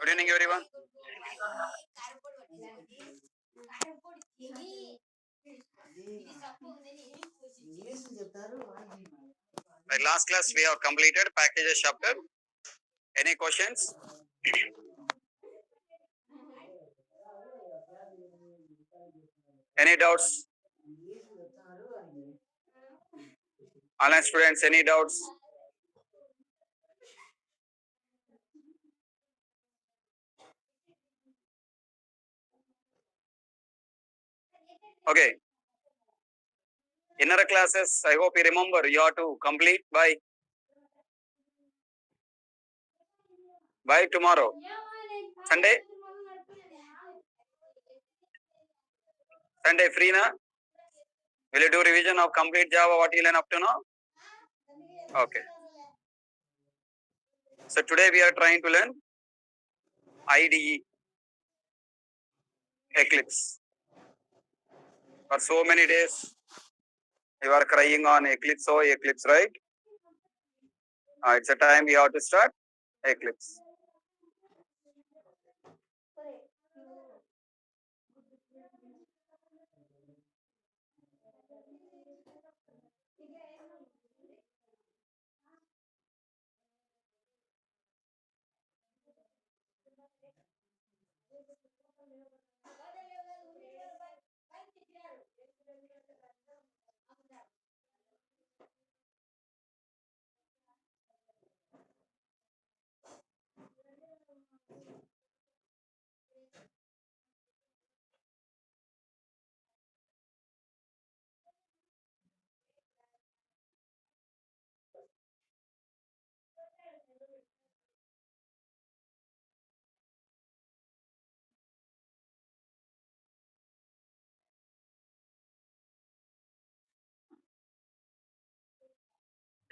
Good evening, everyone. Right, last class we have completed packages chapter. Any questions? Any doubts? Online students, any doubts? Okay. Inner classes, I hope you remember you have to complete by tomorrow. Sunday? Sunday free na? Will you do revision of complete Java what you learn up to now? Okay. So today we are trying to learn IDE, Eclipse. For so many days you are crying on Eclipse, oh Eclipse, right? It's a time we have to start Eclipse.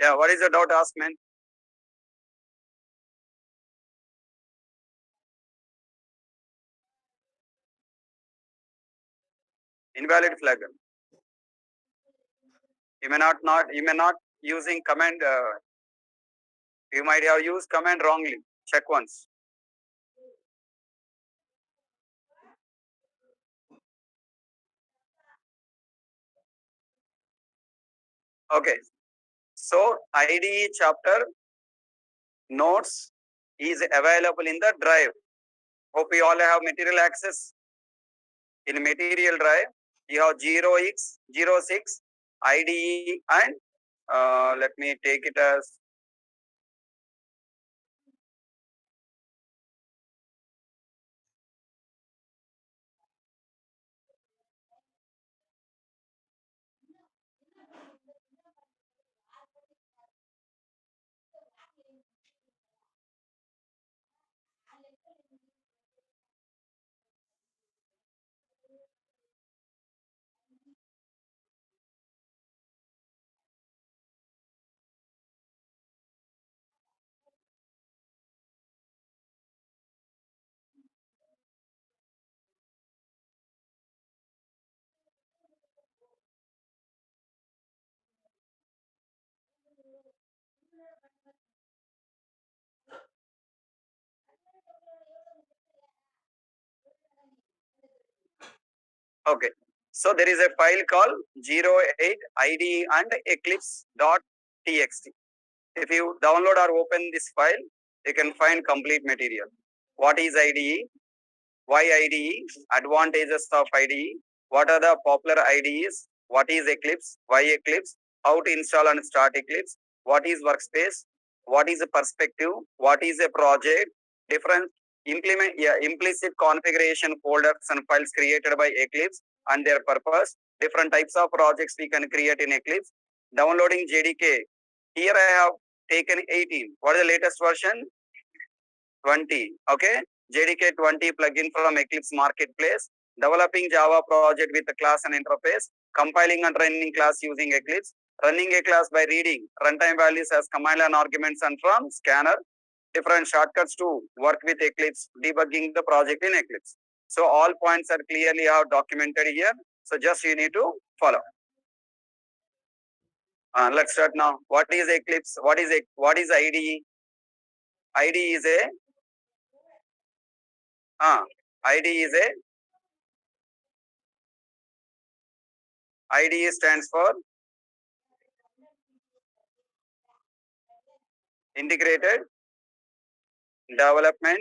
Yeah, what is the doubt? Ask, man. Invalid flag. You may not using command. You might have used command wrongly. Check once. Okay. So IDE chapter notes is available in the drive. Hope you all have material access. In material drive, you have 0x06 IDE and let me take it as okay. So there is a file called 08 IDE and eclipse.txt. If you download or open this file, you can find complete material. What is IDE? Why IDE? Advantages of IDE. What are the popular IDEs? What is Eclipse? Why Eclipse? How to install and start Eclipse? What is workspace? What is a perspective? What is a project? Different implicit configuration folders and files created by Eclipse and their purpose. Different types of projects we can create in Eclipse. Downloading JDK. Here I have taken 18. What is the latest version? 20. Okay. JDK 20 plugin from Eclipse Marketplace. Developing Java project with a class and interface. Compiling and running class using Eclipse. Running a class by reading runtime values as command line arguments and from scanner. Different shortcuts to work with Eclipse. Debugging the project in Eclipse. So all points are clearly documented here. So just you need to follow. Let's start now. What is Eclipse? What is IDE? IDE is a IDE is a IDE stands for Integrated Development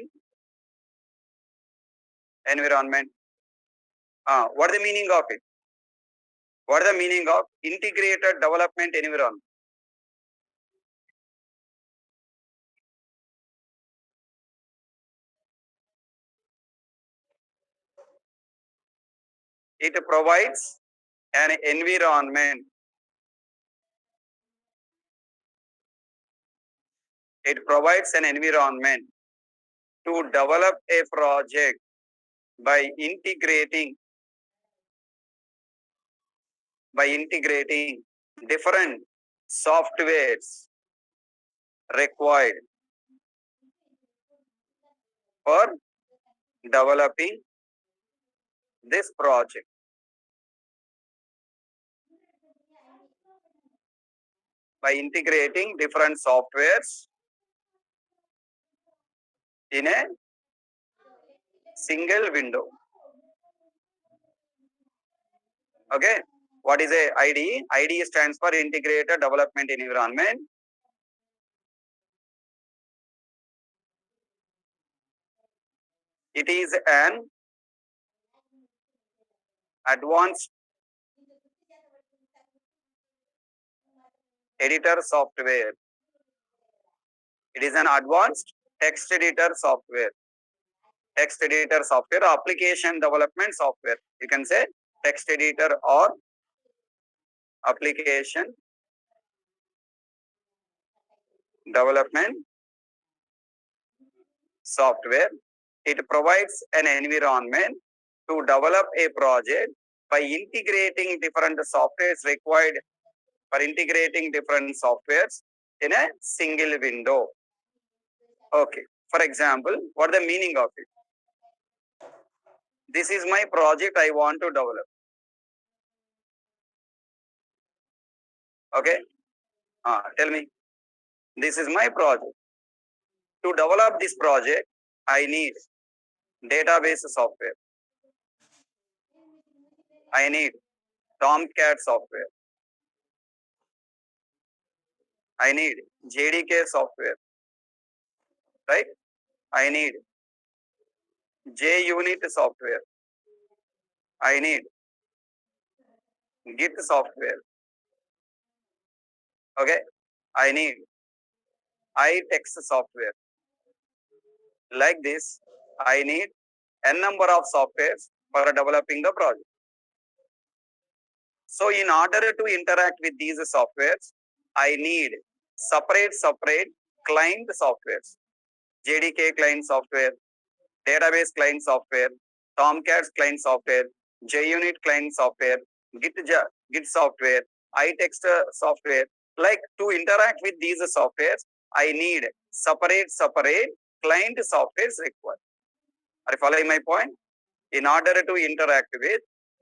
Environment. What is the meaning of it? What is the meaning of Integrated Development Environment? It provides an environment. It provides an environment to develop a project by integrating different softwares required for developing this project. By integrating different softwares in a single window. Okay. What is a IDE? IDE stands for Integrated Development Environment. It is an advanced editor software. It is an advanced text editor software. Text editor software, application development software. You can say text editor or application development software. It provides an environment to develop a project by integrating different softwares required for integrating different softwares in a single window. Okay. For example, what is the meaning of it? This is my project I want to develop. Okay. Tell me. This is my project. To develop this project, I need database software. I need Tomcat software. I need JDK software. Right? I need JUnit software. I need Git software. Okay. I need iText software. Like this, I need n number of softwares for developing the project. So in order to interact with these softwares, I need separate client softwares. JDK client software, database client software, Tomcat client software, JUnit client software, Git software, iText software. Like to interact with these softwares, I need separate client softwares required. Are you following my point? In order to interact with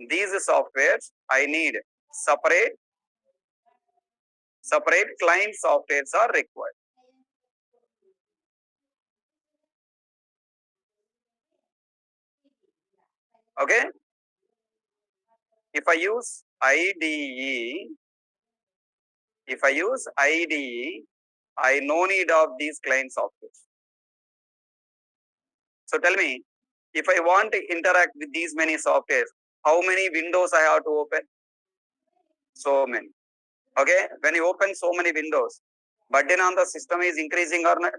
these softwares, I need separate client softwares are required. Okay. If I use IDE, I no need of these client softwares. So tell me, if I want to interact with these many softwares, how many windows I have to open? So many. Okay. When you open so many windows, burden on the system is increasing or not?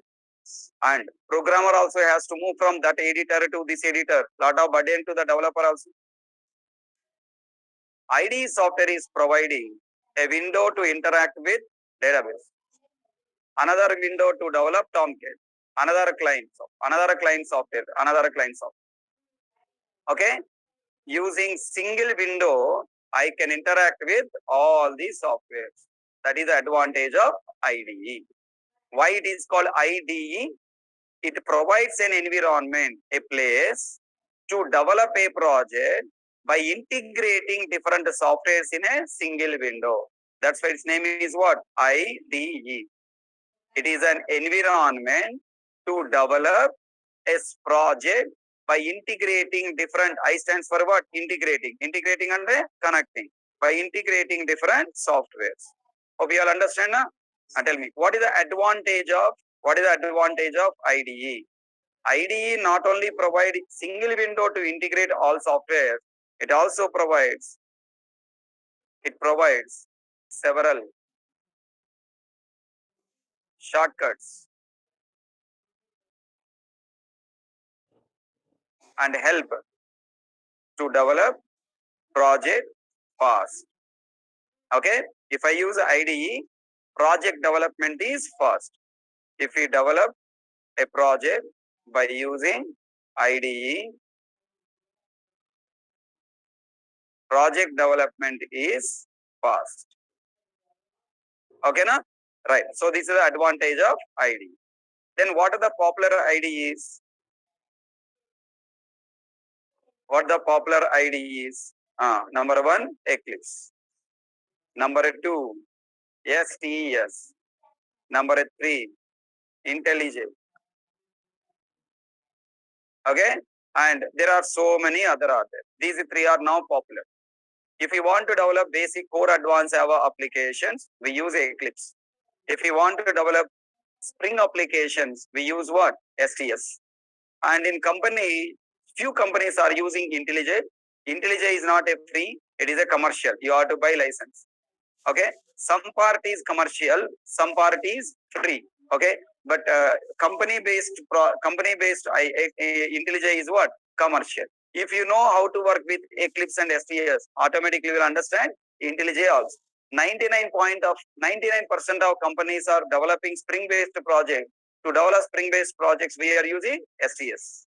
And programmer also has to move from that editor to this editor. Lot of burden to the developer also. IDE software is providing a window to interact with database, another window to develop Tomcat, another client software. Okay, using single window, I can interact with all these softwares. That is the advantage of IDE. Why it is called IDE? It provides an environment, a place to develop a project by integrating different softwares in a single window. That's why its name is what? IDE. It is an environment to develop a project by integrating different, I stands for what? Integrating. Integrating and connecting. By integrating different softwares. Hope you all understand now? Tell me, what is the advantage of IDE? IDE not only provides single window to integrate all software, it also provides several shortcuts and help to develop project fast. Okay, if I use IDE, project development is fast. If we develop a project by using IDE, project development is fast. Okay, na? Right. So this is the advantage of IDE. Then what are the popular IDEs? What the popular IDEs? Number one, Eclipse. Number two, STES. Number three, IntelliJ. Okay, and there are so many other others. These three are now popular. If you want to develop basic core advanced Java applications, we use Eclipse. If you want to develop Spring applications, we use what? STS. And in few companies are using IntelliJ. IntelliJ is not a free, it is a commercial. You have to buy license. Okay, some part is commercial, some part is free. Okay, but company based IntelliJ is what? Commercial. If you know how to work with Eclipse and STS, automatically you will understand IntelliJ also. 99% of companies are developing Spring based project. To develop Spring based projects, we are using STS.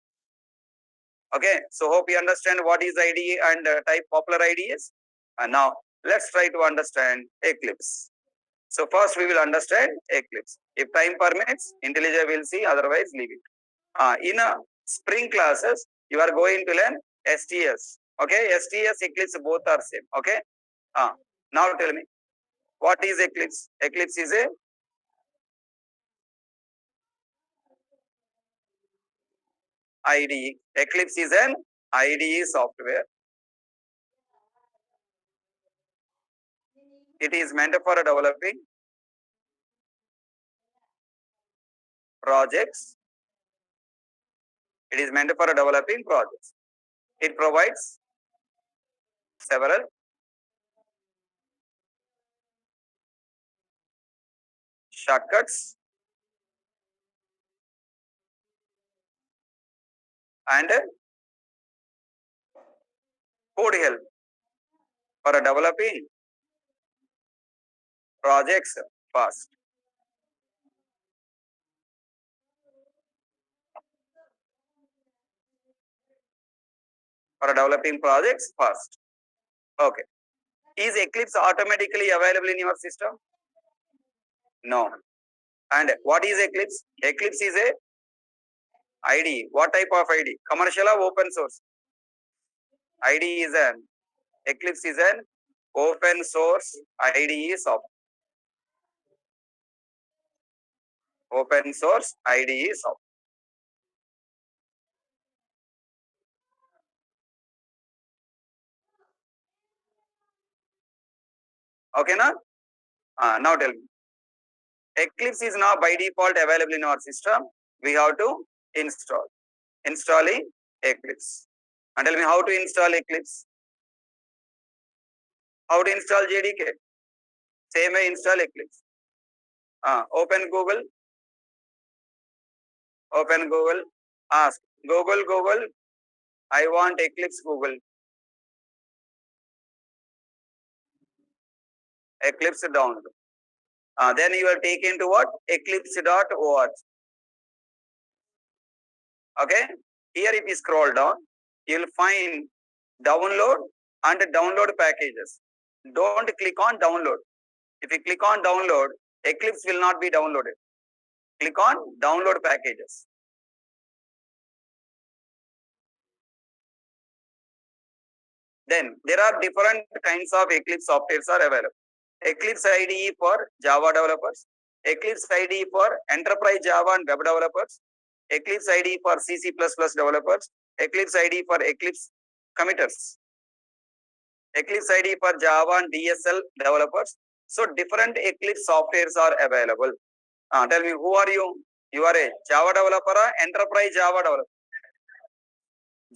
Okay, so hope you understand what is IDE and type popular IDEs. And now let's try to understand Eclipse. So first we will understand Eclipse. If time permits, IntelliJ will see, otherwise leave it. In Spring classes, you are going to learn STS. Okay, STS, Eclipse, both are same. Okay. Now tell me, what is Eclipse? Eclipse is a IDE. Eclipse is an IDE software. It is meant for developing projects. It is meant for developing projects. It provides several shortcuts and code help for developing projects fast. For developing projects fast. Okay. Is Eclipse automatically available in your system? No. And what is Eclipse? Eclipse is a IDE. What type of IDE? Commercial or open source? IDE is an Eclipse is an open source IDE software. Open source IDE software. Okay, now? Now tell me. Eclipse is now by default available in our system. We have to install. Installing Eclipse. And tell me how to install Eclipse. How to install JDK? Same way install Eclipse. Open Google. Open Google. Ask Google. I want Eclipse Google. Eclipse download. Then you are taken to what? Eclipse.org. Okay. Here if you scroll down, you will find download and download packages. Don't click on download. If you click on download, Eclipse will not be downloaded. Click on download packages. Then there are different kinds of Eclipse softwares are available. Eclipse IDE for Java developers, Eclipse IDE for enterprise Java and web developers, Eclipse IDE for C++ developers, Eclipse ID for Eclipse committers. Eclipse ID for Java and DSL developers. So different Eclipse softwares are available. Tell me, who are you? You are a Java developer or enterprise Java developer?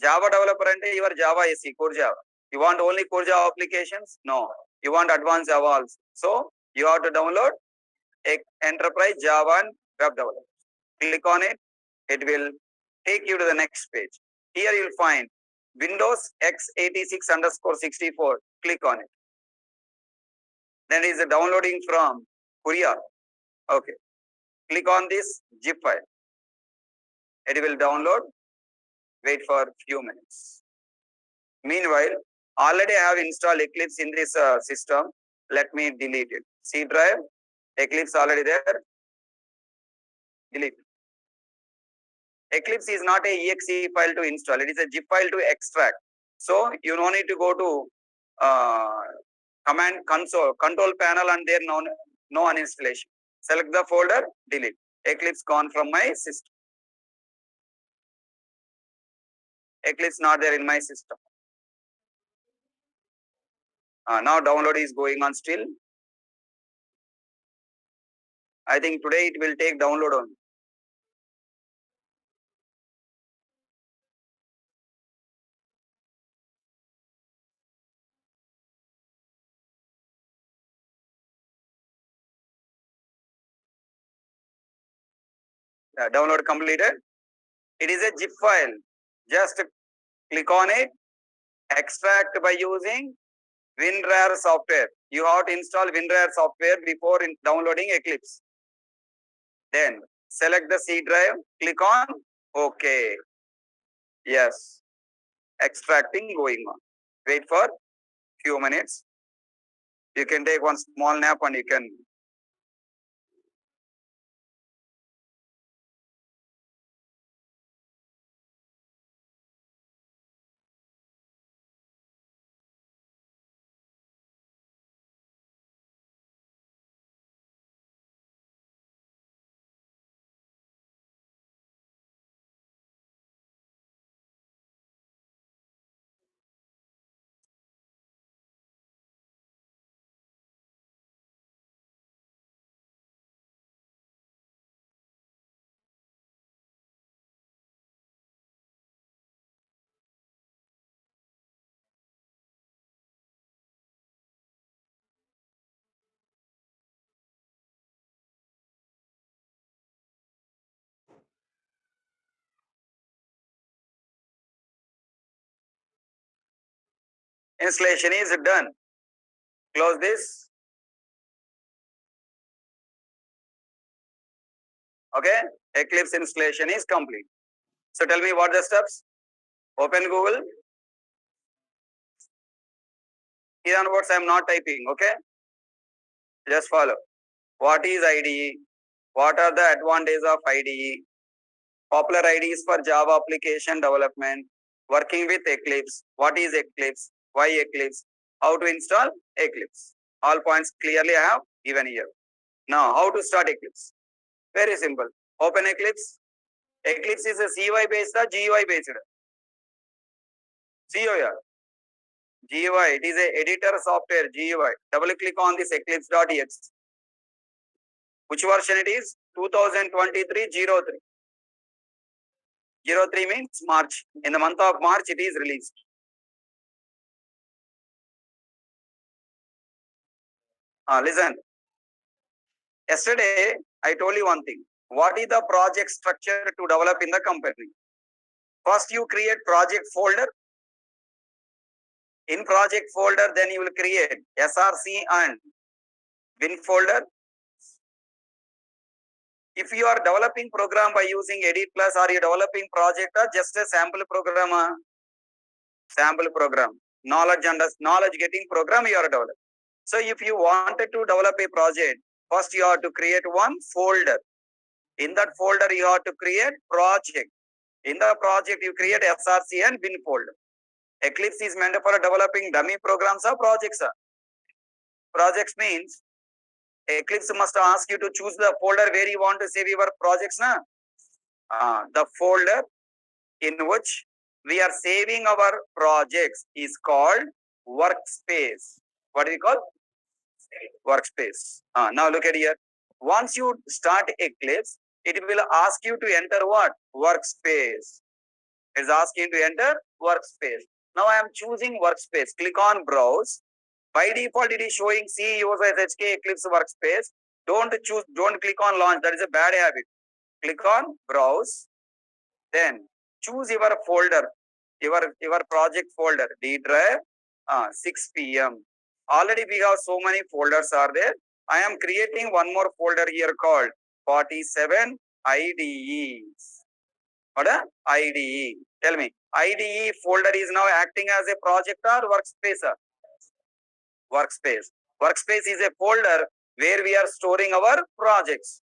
Java developer and you are Java SE, core Java. You want only core Java applications? No. You want advanced Java also. So you have to download enterprise Java and web developer. Click on it. It will take you to the next page. Here you'll find Windows x86 underscore 64. Click on it. Then it is downloading from Korea. Okay. Click on this zip file. It will download. Wait for few minutes. Meanwhile, already I have installed Eclipse in this system. Let me delete it. C drive, Eclipse already there. Delete. Eclipse is not a exe file to install. It is a zip file to extract. So you don't need to go to command console, control panel, and there no uninstallation. Select the folder, delete. Eclipse gone from my system. Eclipse not there in my system. Now download is going on still. I think today it will take download only. Download completed. It is a zip file. Just click on it. Extract by using WinRAR software. You have to install WinRAR software before downloading Eclipse. Then select the C drive. Click on OK. Yes. Extracting going on. Wait for few minutes. You can take one small nap and you can. Installation is done. Close this. Okay. Eclipse installation is complete. So tell me what the steps. Open Google. Here onwards I am not typing. Okay. Just follow. What is IDE? What are the advantages of IDE? Popular IDEs for Java application development. Working with Eclipse. What is Eclipse? Why Eclipse? How to install Eclipse? All points clearly I have given here. Now, how to start Eclipse? Very simple. Open Eclipse. Eclipse is a CUI based or GUI based? CUI. GUI. It is a editor software. GUI. Double click on this Eclipse.exe. Which version it is? 2023-03. 03 means March. In the month of March, it is released. Listen. Yesterday, I told you one thing. What is the project structure to develop in the company? First, you create project folder. In project folder, then you will create SRC and Win folder. If you are developing program by using Edit Plus, are you developing project or just a sample program? Sample program. Knowledge getting program you are developing. So if you wanted to develop a project, first you have to create one folder. In that folder, you have to create project. In the project, you create SRC and Win folder. Eclipse is meant for developing dummy programs or projects. Projects means Eclipse must ask you to choose the folder where you want to save your projects. The folder in which we are saving our projects is called workspace. What do we call? Workspace. Now look at here. Once you start Eclipse, it will ask you to enter what? Workspace. It's asking to enter workspace. Now I am choosing workspace. Click on browse. By default, it is showing C user HK Eclipse workspace. Don't click on launch. That is a bad habit. Click on browse. Then choose your folder, your project folder, D drive, 6 p.m. Already we have so many folders are there. I am creating one more folder here called 47 IDEs. What a IDE? Tell me, IDE folder is now acting as a project or workspace? Workspace. Workspace is a folder where we are storing our projects.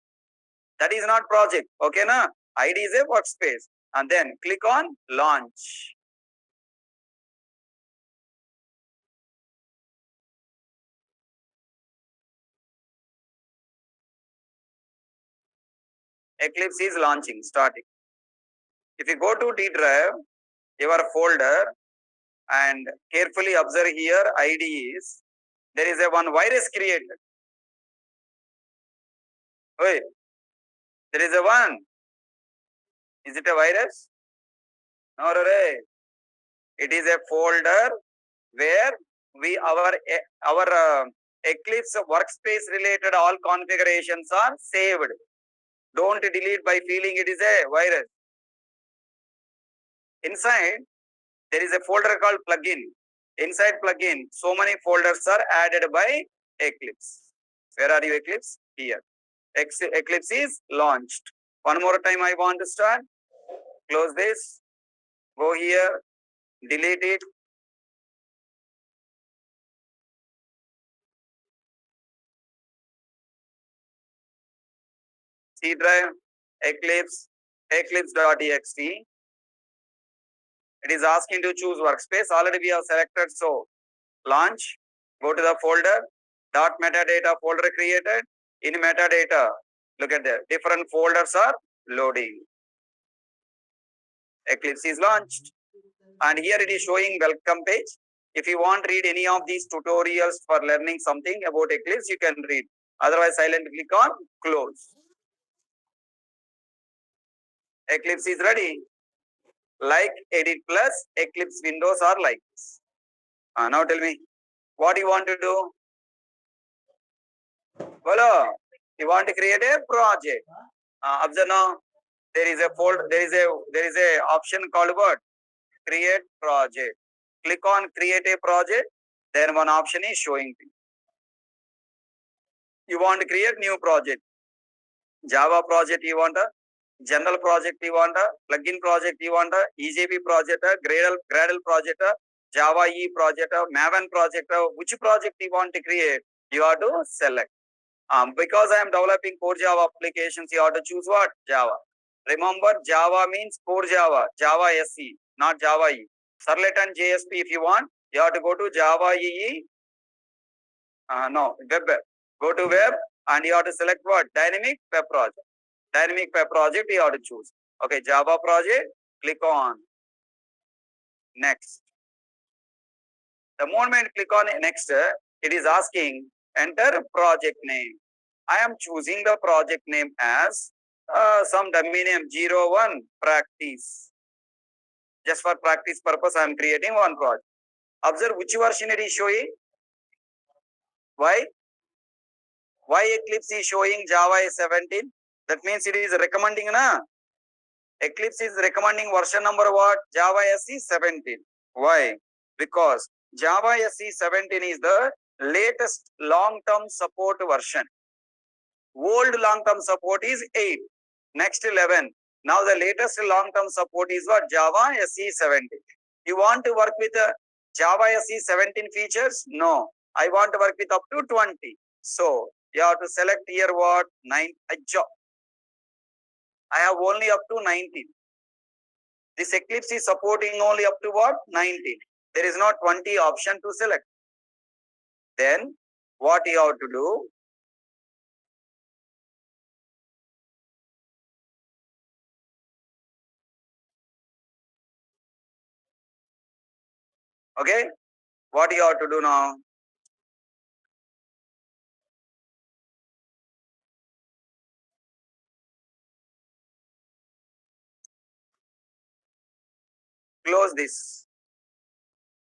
That is not project. Okay, na? ID is a workspace. And then click on launch. Eclipse is launching, starting. If you go to D drive, your folder, and carefully observe here IDs, there is a one virus created. Wait, there is a one. Is it a virus? No, it is a folder where we our Eclipse workspace related all configurations are saved. Don't delete by feeling it is a virus. Inside, there is a folder called plugin. Inside plugin, so many folders are added by Eclipse. Where are you, Eclipse? Here. Eclipse is launched. One more time I want to start. Close this. Go here. Delete it. C drive, Eclipse, eclipse.txt. It is asking to choose workspace. Already we have selected. So launch. Go to the folder. Dot metadata folder created. In metadata, look at there. Different folders are loading. Eclipse is launched. And here it is showing welcome page. If you want to read any of these tutorials for learning something about Eclipse, you can read. Otherwise, silently click on close. Eclipse is ready. Like Edit Plus, Eclipse windows are like this. Now tell me, what you want to do? Hello, you want to create a project. Observe now, there is a folder, there is a option called what? Create project. Click on create a project. Then one option is showing. You want to create new project. Java project you want a general project you want a plugin project you want a EJP project a Gradle project a Java E project a Maven project a which project you want to create you have to select. Because I am developing core Java applications you have to choose what? Java. Remember Java means core Java, Java SE, not Java E. Servlet and JSP if you want you have to go to Java EE. No, web. Go to web and you have to select what? Dynamic web project. Dynamic web project you have to choose. Okay, Java project, click on next. The moment click on next, it is asking enter project name. I am choosing the project name as some dummy name 01 practice. Just for practice purpose, I am creating one project. Observe which version it is showing. Why? Why Eclipse is showing Java is 17? That means it is recommending, na? Eclipse is recommending version number what? Java SE 17. Why? Because Java SE 17 is the latest long-term support version. Old long-term support is 8. Next 11. Now the latest long-term support is what? Java SE 17. You want to work with Java SE 17 features? No. I want to work with up to 20. So you have to select here what? 9. I have only up to 19. This Eclipse is supporting only up to what? 19. There is not 20 option to select. Then what you have to do? Okay, what you have to do now? Close this.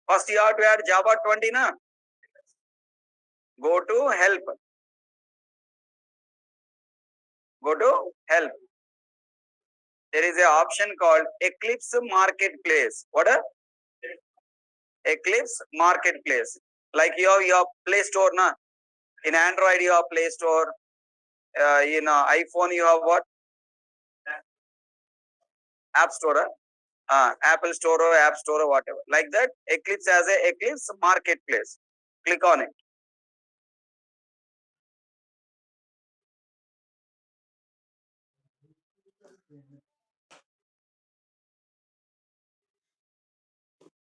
First you have to add Java 20 na. Go to help. Go to help. There is an option called Eclipse Marketplace. What a Eclipse Marketplace. Like you have your Play Store na. In Android you have Play Store. In iPhone you have what? App Store. Apple Store or App Store or whatever. Like that, Eclipse has a Eclipse Marketplace. Click on it.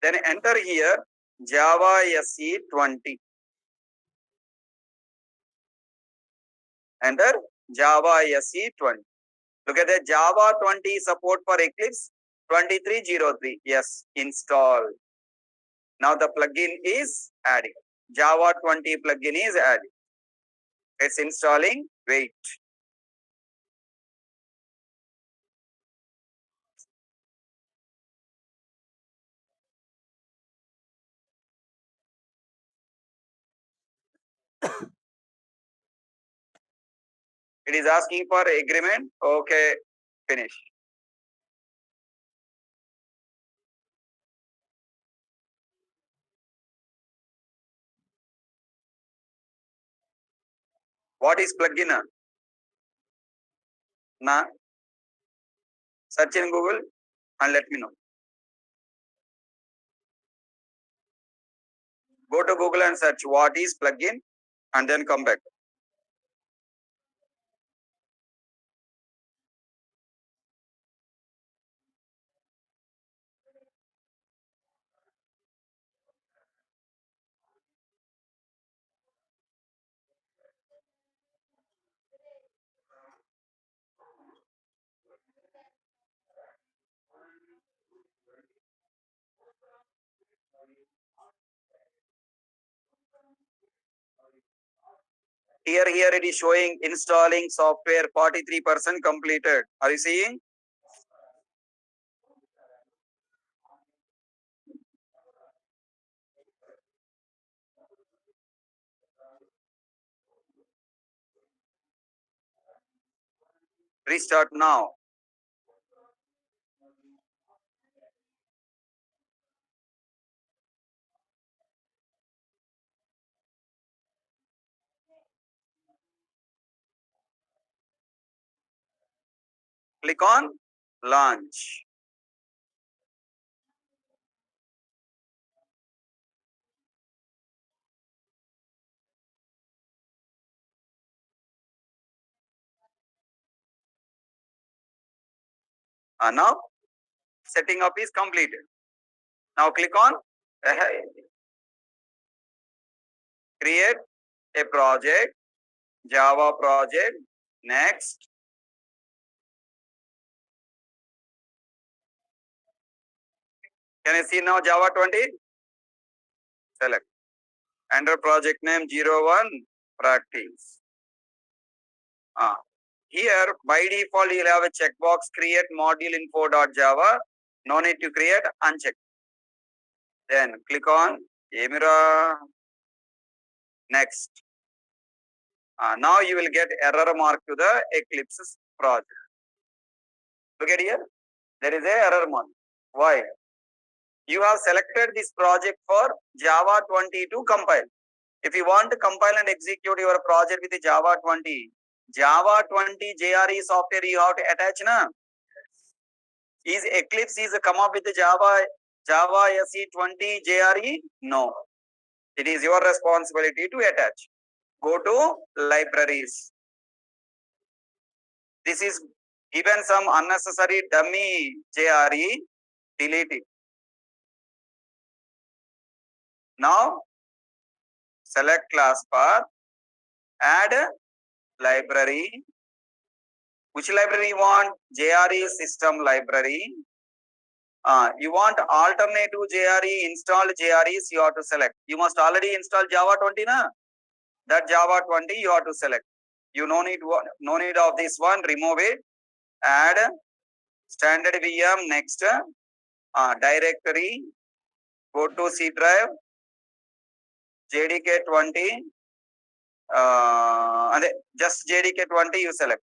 Then enter here Java SE 20. Enter Java SE 20. Look at the Java 20 support for Eclipse 2303. Yes, install. Now the plugin is adding. Java 20 plugin is adding. It's installing. Wait. It is asking for agreement. Okay, finish. What is plugin? Na, search in Google and let me know. Go to Google and search what is plugin and then come back. Here it is showing installing software 43% completed. Are you seeing? Restart now. Click on launch. Now setting up is completed. Now click on create a project, Java project. Next. Can you see now Java 20? Select. Enter project name 01 practice. Here by default you'll have a checkbox create module info.java. No need to create, uncheck. Then click on Emira. Next. Now you will get error mark to the Eclipse project. Look at here. There is a error mark. Why? You have selected this project for Java 20 to compile. If you want to compile and execute your project with Java 20, Java 20 JRE software you have to attach na. Is Eclipse come up with Java SE 20 JRE? No. It is your responsibility to attach. Go to libraries. This is given some unnecessary dummy JRE. Delete it. Now select class path. Add library. Which library you want? JRE system library. You want alternative JRE, installed JREs, you have to select. You must already install Java 20, na? That Java 20 you have to select. You no need of this one, remove it, add standard VM, next, directory, go to C drive, JDK 20, just JDK 20 you select.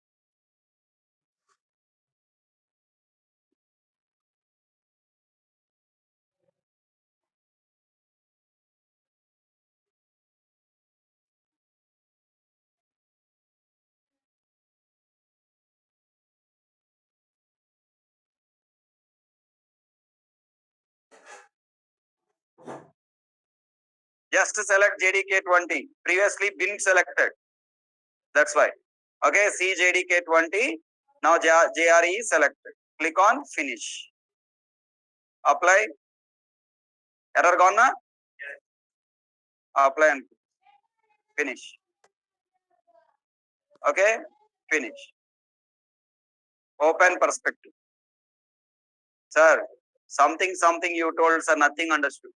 Just select JDK 20. Previously been selected. That's why. Okay, see JDK 20. Now JRE is selected. Click on finish. Apply. Error gone na? Apply and finish. Okay, finish. Open perspective. Sir, something you told, sir, nothing understood.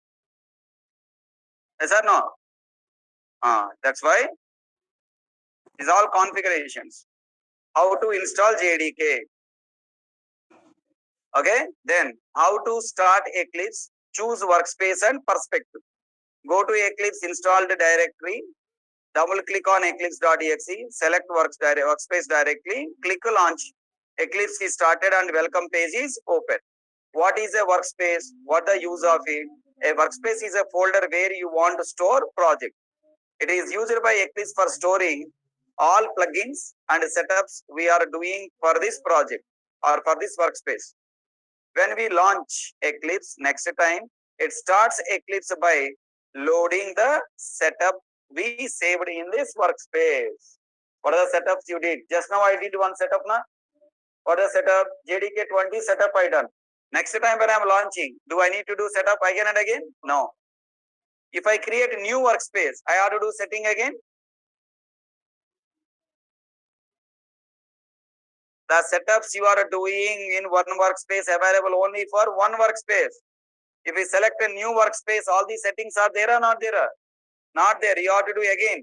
Yes or no? That's why these all configurations. How to install JDK. Okay, then how to start Eclipse, choose workspace and perspective. Go to Eclipse installed directory, double click on eclipse.exe, select workspace directly, click launch. Eclipse is started and welcome page is open. What is a workspace? What the use of it? A workspace is a folder where you want to store project. It is used by Eclipse for storing all plugins and setups we are doing for this project or for this workspace. When we launch Eclipse next time, it starts Eclipse by loading the setup we saved in this workspace. What are the setups you did? Just now I did one setup na. What is the setup? JDK 20 setup I done. Next time when I am launching, do I need to do setup again and again? No. If I create a new workspace, I have to do setting again. The setups you are doing in one workspace available only for one workspace. If we select a new workspace, all these settings are there or not there? Not there. You have to do again.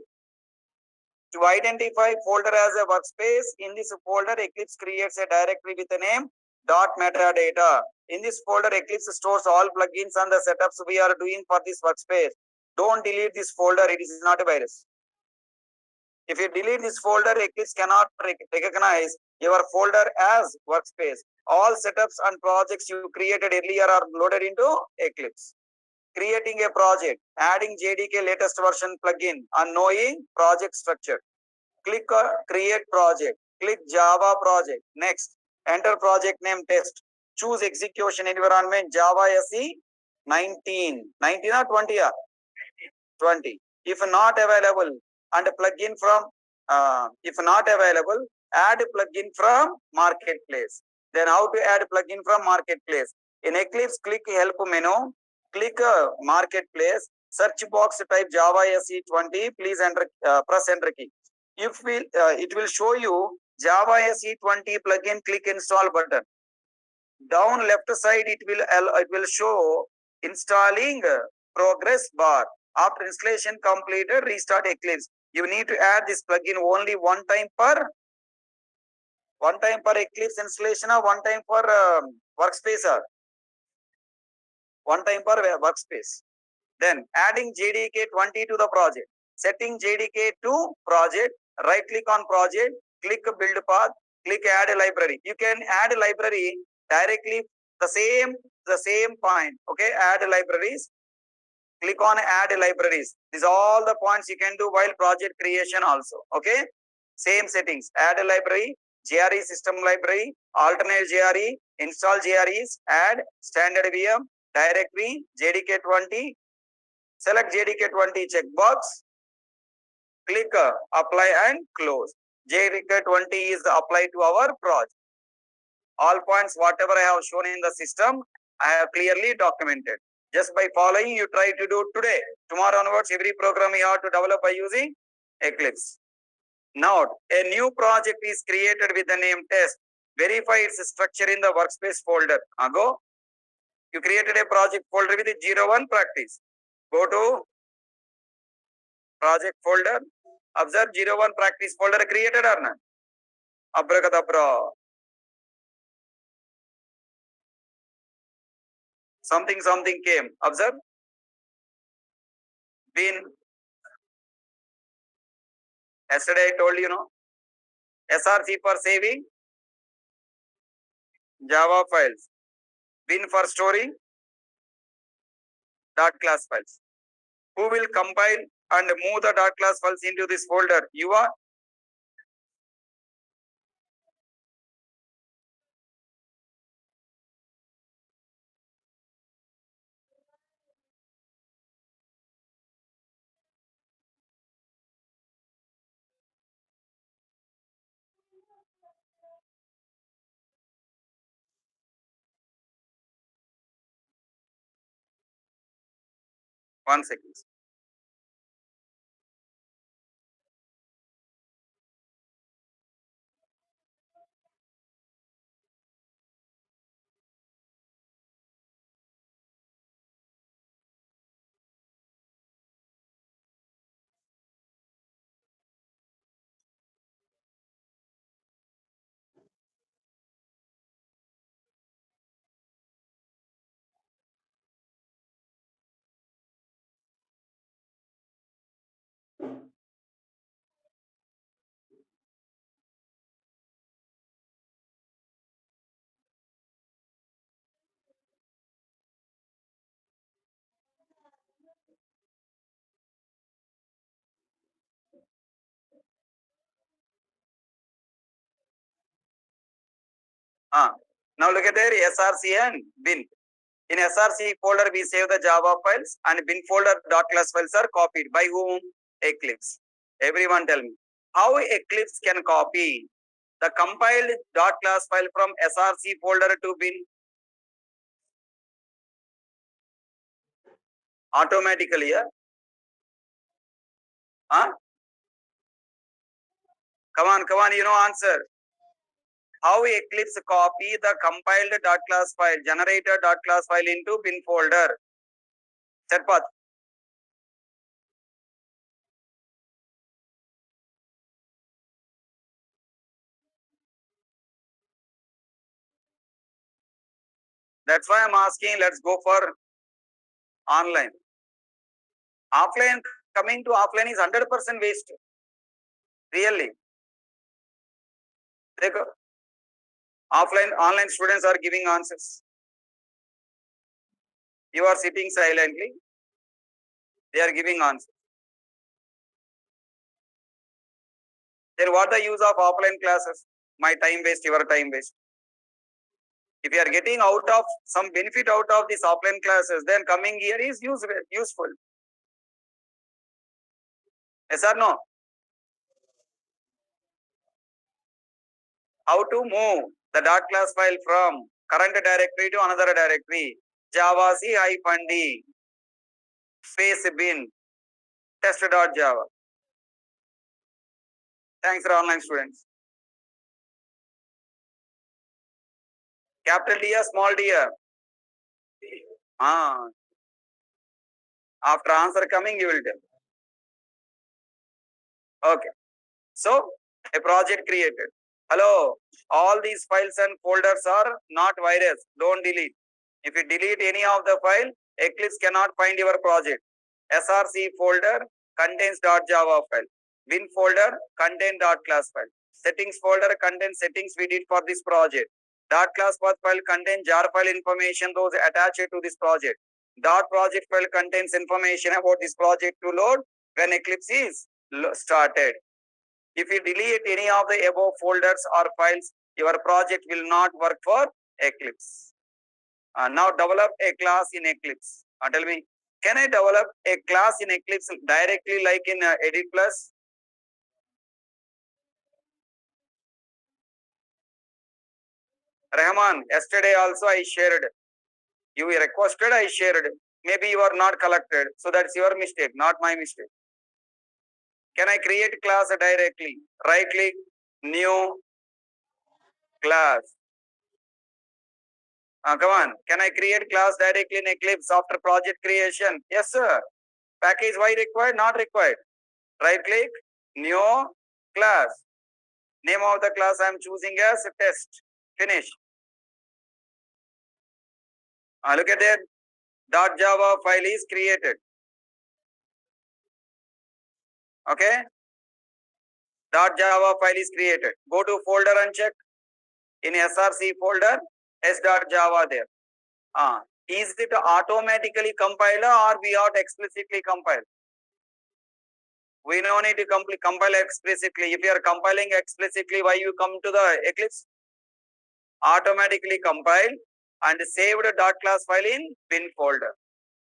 To identify folder as a workspace, in this folder, Eclipse creates a directory with the name .metadata. In this folder, Eclipse stores all plugins and the setups we are doing for this workspace. Don't delete this folder. It is not a virus. If you delete this folder, Eclipse cannot recognize your folder as workspace. All setups and projects you created earlier are loaded into Eclipse. Creating a project, adding JDK latest version plugin, and knowing project structure. Click create project. Click Java project. Next, enter project name test. Choose execution environment Java SE 19. 19 or 20? 20. If not available, and plugin from, if not available, add plugin from marketplace. Then how to add plugin from marketplace? In Eclipse, click help menu, click marketplace, search box type Java SE 20, please enter, press enter key. If it will show you Java SE 20 plugin, click install button. Down left side, it will show installing progress bar. After installation completed, restart Eclipse. You need to add this plugin only one time per Eclipse installation or one time for workspace or one time per workspace. Then adding JDK 20 to the project. Setting JDK to project. Right click on project. Click build path. Click add a library. You can add a library directly the same point. Okay, add libraries. Click on add libraries. These are all the points you can do while project creation also. Okay, same settings. Add a library, JRE system library, alternate JRE, install JREs, add standard VM, directory, JDK 20. Select JDK 20 checkbox. Click apply and close. JDK 20 is applied to our project. All points, whatever I have shown in the system, I have clearly documented. Just by following, you try to do today. Tomorrow onwards, every program you have to develop by using Eclipse. Now, a new project is created with the name test. Verify its structure in the workspace folder. Go. You created a project folder with 01 practice. Go to project folder. Observe 01 practice folder created or not? Abracadabra. Something came. Observe. Been. Yesterday I told you, no. SRC for saving Java files. Bin for storing dot class files. Who will compile and move the dot class files into this folder? You are. One second. Now look at there SRC and bin. In SRC folder, we save the Java files and bin folder dot class files are copied by whom? Eclipse. Everyone tell me. How Eclipse can copy the compiled dot class file from SRC folder to bin? Automatically, yeah? Huh? Come on, you know answer. How Eclipse copy the compiled dot class file, generated dot class file into bin folder? Set path. That's why I'm asking, let's go for online. Offline, coming to offline is 100% waste. Really. Offline, online students are giving answers. You are sitting silently. They are giving answers. Then what the use of offline classes? My time waste, your time waste. If you are getting out of some benefit out of these offline classes, then coming here is useful. Yes or no? How to move the dot class file from current directory to another directory? Java C-D space bin test.java. Thanks for online students. Capital D or small d? After answer coming, you will tell. Okay. So, a project created. Hello, all these files and folders are not virus. Don't delete. If you delete any of the file, Eclipse cannot find your project. SRC folder contains .java file. Bin folder contain .class file. Settings folder contains settings we did for this project. .class path file contains jar file information those attached to this project. .project file contains information about this project to load when Eclipse is started. If you delete any of the above folders or files, your project will not work for Eclipse. Now develop a class in Eclipse. Tell me, can I develop a class in Eclipse directly like in Edit Plus? Rahman, yesterday also I shared. You requested, I shared. Maybe you are not collected. So that's your mistake, not my mistake. Can I create class directly? Right click, new class. Come on. Can I create class directly in Eclipse after project creation? Yes, sir. Package Y required, not required. Right click, new class. Name of the class I am choosing as test. Finish. Look at that. .java file is created. Okay. .java file is created. Go to folder and check. In src folder, s.java there. Is it automatically compiled or we ought explicitly compile? We no need to compile explicitly. If you are compiling explicitly, why you come to the Eclipse? Automatically compile and saved .class file in bin folder.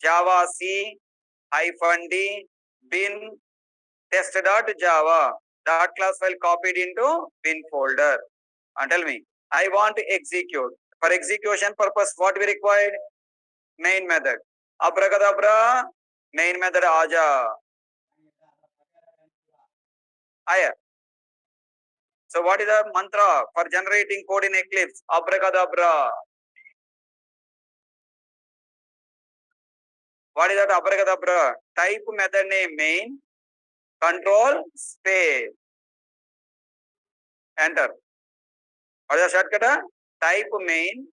Java C -d bin test.java. .class file copied into bin folder. And tell me, I want to execute. For execution purpose, what we required? Main method. Abracadabra, main method aja. Aya. So what is the mantra for generating code in Eclipse? Abracadabra. What is that abracadabra? Type method name main, control, space, enter. What is the shortcut? Type main,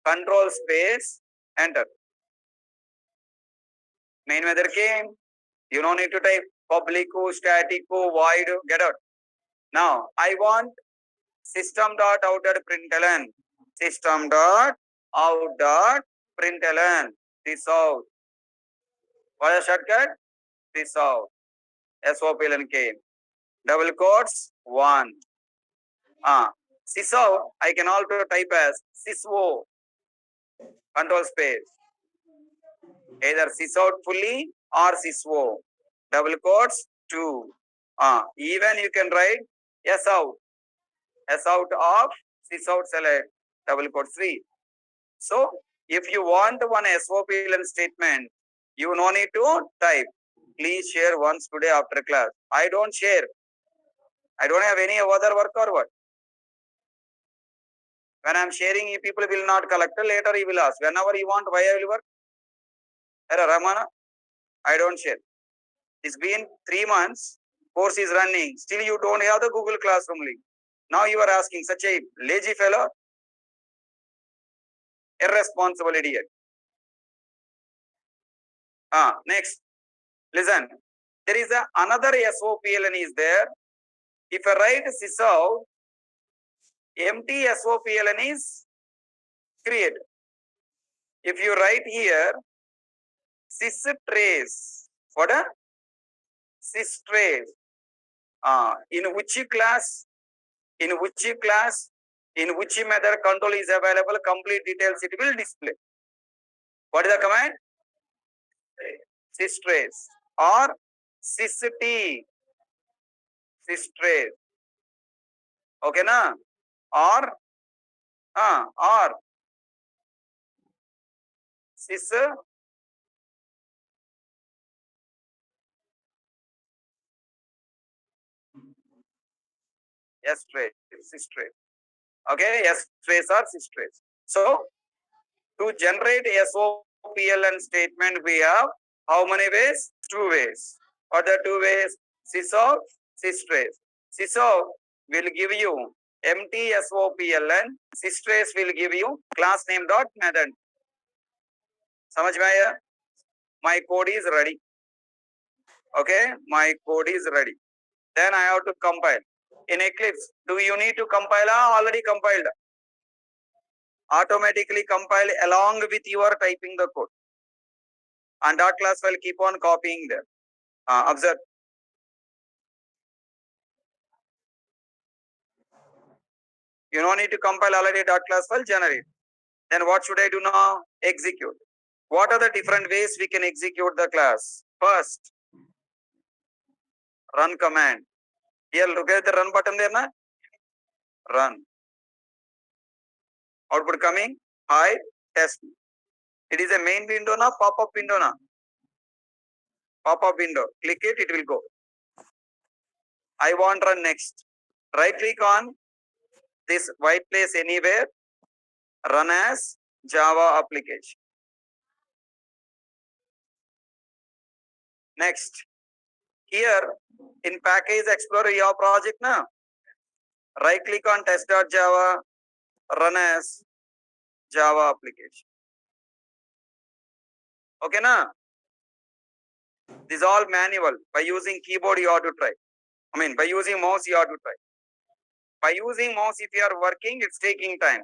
control space, enter. Main method came. You don't need to type public, static, void, get out. Now I want system.out.println. System.out.println. This out. What is the shortcut? This out. SOPLN came. Double quotes, 1. Sysout, I can also type as syso, control space. Either sysout fully or syso. Double quotes, 2. Even you can write sout. Sout of sysout select. Double quotes 3. So, if you want one SOPLN statement, you no need to type. Please share once today after class. I don't share. I don't have any other work or what. When I am sharing, you people will not collect. Later you will ask. Whenever you want, why I will work? Ramana, I don't share. It's been 3 months. Course is running. Still you don't have the Google Classroom link. Now you are asking such a lazy fellow, irresponsible idiot. Next, listen. There is another SOPLN is there. If I write sysout, empty SOPLN is created. If you write here systrace, what a systrace. In which class, in which class, in which method control is available, complete details it will display. What is the command? Systrace or syst, systrace. Okay, na? Or sys, trace, systrace. Okay, trace or systrace. So, to generate SOPLN statement, we have how many ways? 2 ways. What are the 2 ways? Sysout, systrace. Sysout will give you empty SOPLN. Systrace will give you class name dot method. समझ में आया? My code is ready. Okay, my code is ready. Then I have to compile. In Eclipse, do you need to compile? Already compiled. Automatically compile along with your typing the code. And dot class will keep on copying there. Observe. You don't need to compile already dot class file generate. Then what should I do now? Execute. What are the different ways we can execute the class? First, run command. Here, look at the run button there, na? Run. Output coming. Hi, test. It is a main window, na? Pop-up window, na? Pop-up window. Click it, it will go. I want run next. Right click on this white place anywhere. Run as Java application. Next, here in Package Explorer, your project now. Right click on test.java, run as Java application. Okay, na? This is all manual. By using keyboard, you have to try. By using mouse, you have to try. By using mouse, if you are working, it's taking time.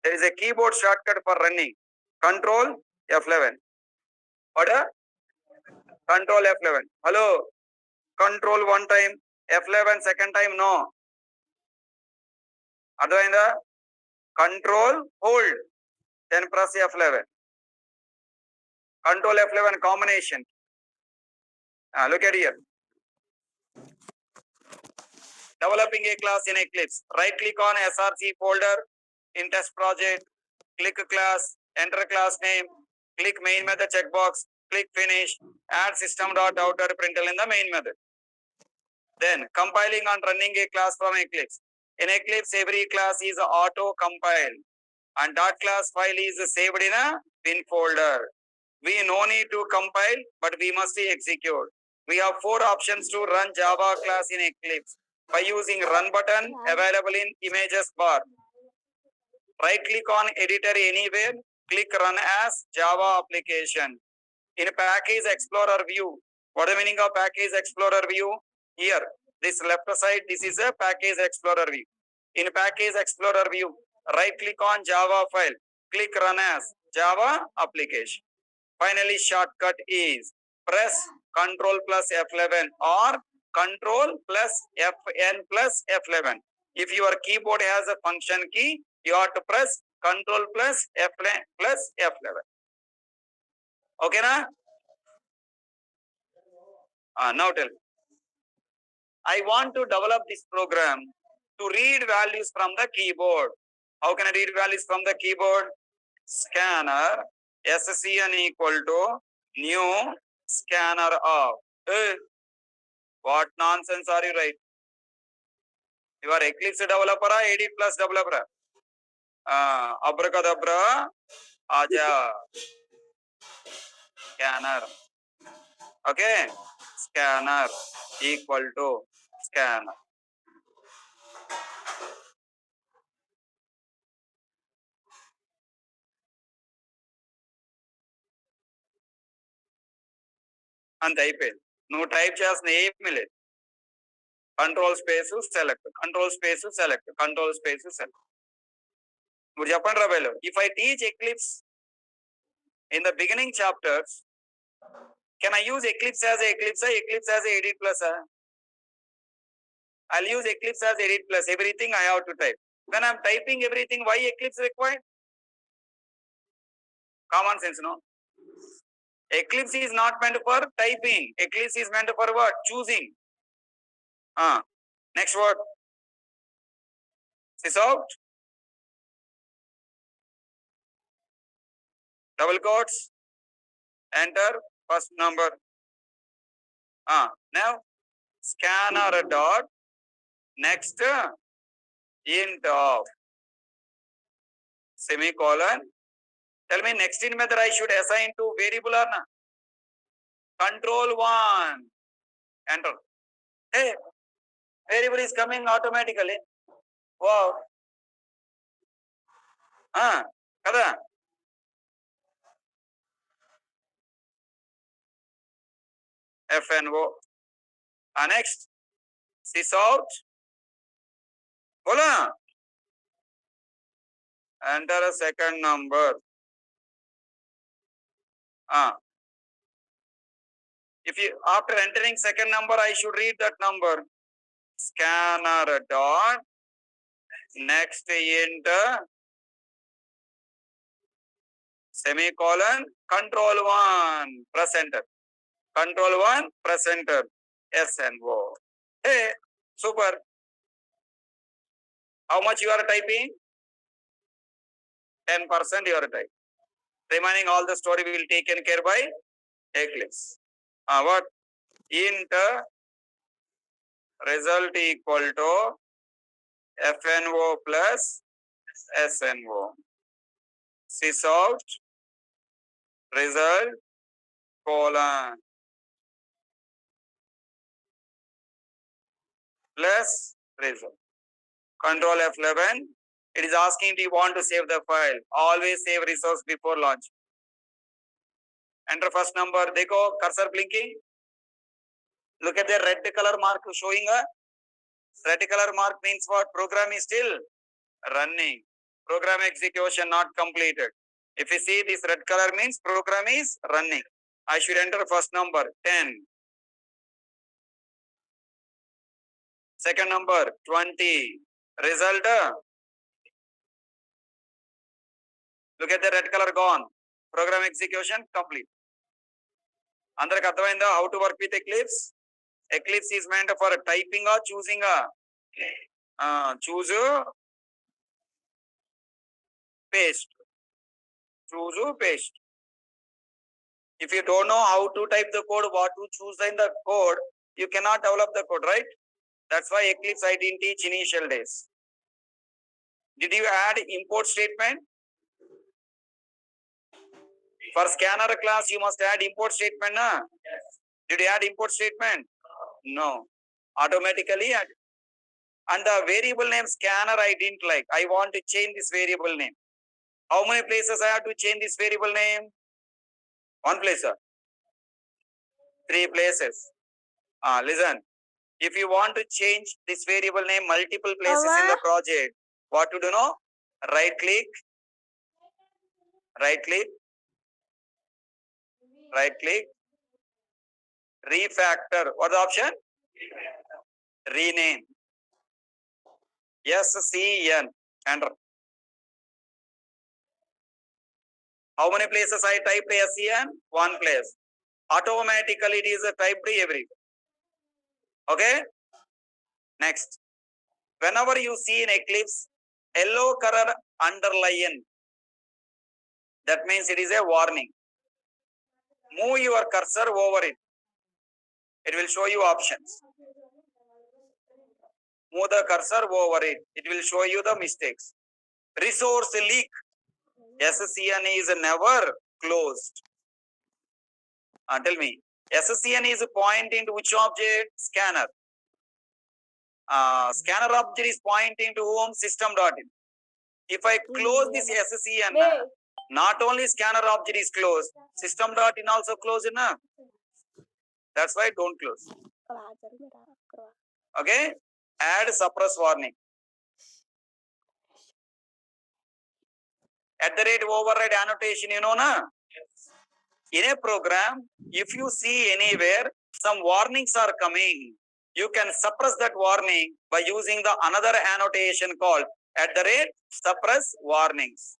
There is a keyboard shortcut for running. Control F11. Order? Control F11. Hello? Control one time, F11 second time, no. Advainda? Control, hold. Then press F11. Control F11 combination. Look at here. Developing a class in Eclipse. Right click on SRC folder in test project. Click class, enter class name. Click main method checkbox. Click finish. Add system.outer println in the main method. Then compiling and running a class from Eclipse. In Eclipse, every class is auto compiled and dot class file is saved in a bin folder. We no need to compile, but we must execute. We have 4 options to run Java class in Eclipse by using run button available in images bar. Right click on editor anywhere, click run as Java application. In package explorer view, what is the meaning of package explorer view? Here, this left side, this is a package explorer view. In package explorer view, right click on Java file, click run as Java application. Finally, shortcut is press Control plus F11 or Control plus Fn plus F11. If your keyboard has a function key, you have to press Control plus F11 plus F11. Okay, na? Now tell me. I want to develop this program to read values from the keyboard. How can I read values from the keyboard? Scanner SCN equal to new scanner of. What nonsense are you writing? You are Eclipse developer or AD plus developer? Abracadabra, aja, scanner. Okay, scanner equal to scanner. అంత అయిపోయింది నువ్వు type చేసిన ఏమీ లేదు control space select control space select control space select ఇప్పుడు చెప్పండి రాబోయలు if I teach Eclipse in the beginning chapters can I use Eclipse as Eclipse Eclipse as edit plus I'll use Eclipse as edit plus everything I have to type. When I'm typing everything, why Eclipse required? Common sense, no? Eclipse is not meant for typing. Eclipse is meant for what? Choosing. Next word. Sys out. Double quotes. Enter first number. Now scanner dot next int of semicolon. Tell me next in method I should assign to variable or not? Control 1. Enter. Hey, variable is coming automatically. Wow. Kada. FNO. Next. Sys out. Bola. Enter a second number. If you after entering second number, I should read that number. Scanner dot next int semicolon control 1 press enter. Control 1 press enter. SNO. Hey, super. How much you are typing? 10% you are typing. Remaining all the story will be taken care by Eclipse. What? Int result equal to FNO plus SNO. sysout result colon plus result. Control F11. It is asking, do you want to save the file? Always save resource before launch. Enter first number. Dekho, cursor blinking. Look at the red color mark showing a red color mark means what? Program is still running. Program execution not completed. If you see this red color means program is running. I should enter first number 10. Second number 20. Result. Look at the red color gone. Program execution complete. Andariki arthamainda how to work with Eclipse? Eclipse is meant for typing or choosing a choose paste. Choose paste. If you don't know how to type the code, what to choose in the code, you cannot develop the code, right? That's why Eclipse I didn't teach initial days. Did you add import statement? For scanner class, you must add import statement, na? Yes. Did you add import statement? No. Automatically add. And the variable name scanner I didn't like. I want to change this variable name. How many places I have to change this variable name? One place, sir. 3 places. Listen. If you want to change this variable name multiple places in the project, what to do now? Right click, right click, right click, refactor. What the option? Rename. SCN. Enter. How many places I typed SCN? One place. Automatically it is typed everywhere. Okay? Next. Whenever you see in Eclipse, yellow color underline, that means it is a warning. Move your cursor over it. It will show you options. Move the cursor over it. It will show you the mistakes. Resource leak. SCN is never closed. Tell me. SCN is pointing to which object? Scanner. Scanner object is pointing to home system.in. If I close this SCN, not only scanner object is closed, system.in also closed. Na? That's why don't close. Okay? Add suppress warning. At the rate override annotation, you know, na? In a program, if you see anywhere some warnings are coming, you can suppress that warning by using the another annotation called at the rate suppress warnings.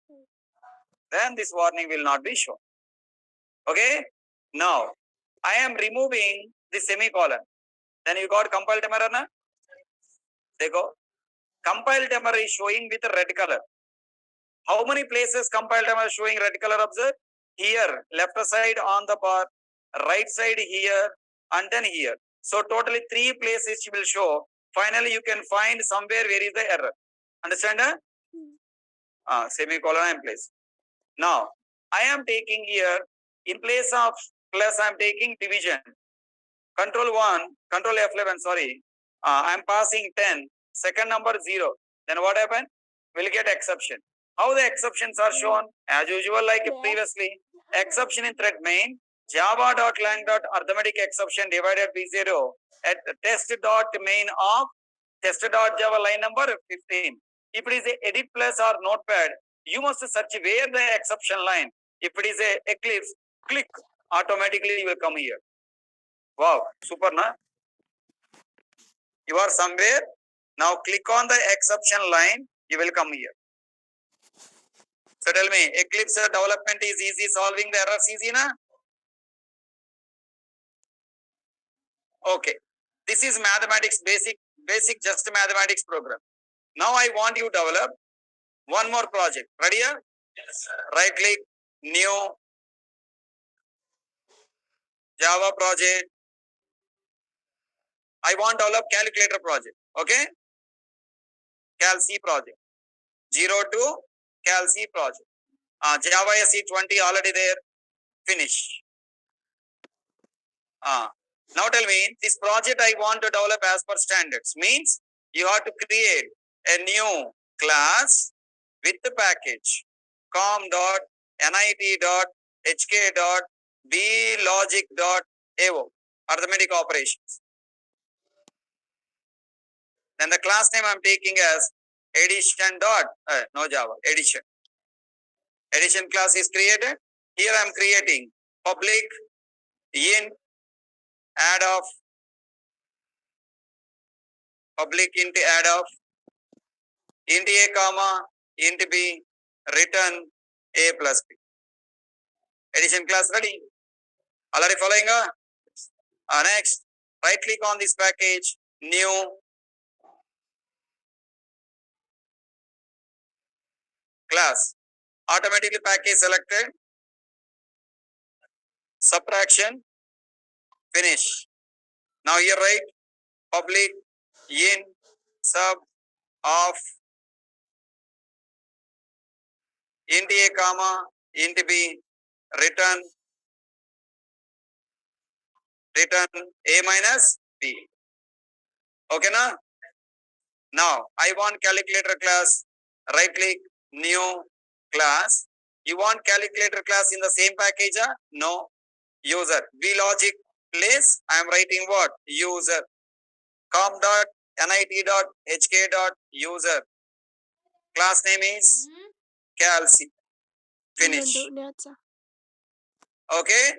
Then this warning will not be shown. Okay? Now, I am removing the semicolon. Then you got compile timer, na? They go. Compile timer is showing with red color. How many places compile timer is showing red color? Observe. Here, left side on the bar, right side here, and then here. So totally 3 places will show. Finally, you can find somewhere where is the error. Understand? Semicolon I am placed. Now, I am taking here, in place of plus, I am taking division. Control 1, control F11, sorry. I am passing 10, second number 0. Then what happened? We'll get exception. How the exceptions are shown? As usual, like previously. Exception in thread main, java.lang.arithmetic exception divided b0 at test.main of test.java line number 15. If it is a edit plus or notepad, you must search where the exception line. If it is a Eclipse, click, automatically you will come here. Wow, super, na? You are somewhere. Now click on the exception line, you will come here. So tell me, Eclipse development is easy, solving the errors easy, na? Okay. This is mathematics, basic just mathematics program. Now I want you to develop one more project. Ready? Yes. Right click, new, Java project. I want to develop calculator project. Okay? Cal C project. 02 Cal C project. Java SE 20 already there. Finish. Now tell me, this project I want to develop as per standards means you have to create a new class with the package com.nit.hk.blogic.ao arithmetic operations. Then the class name I'm taking as addition dot no Java addition. Addition class is created. Here I'm creating public int add of public int add of int a comma int b return a plus b. Addition class ready. Already following? Next, right click on this package, new class. Automatically package selected. Subtraction. Finish. Now here write public int sub of int a comma int b return a minus b. Okay na? Now I want calculator class. Right click new class. You want calculator class in the same package? No. User. Logic place. I am writing what? User. com.nit.hk.user. Class name is calc. Finish. Okay.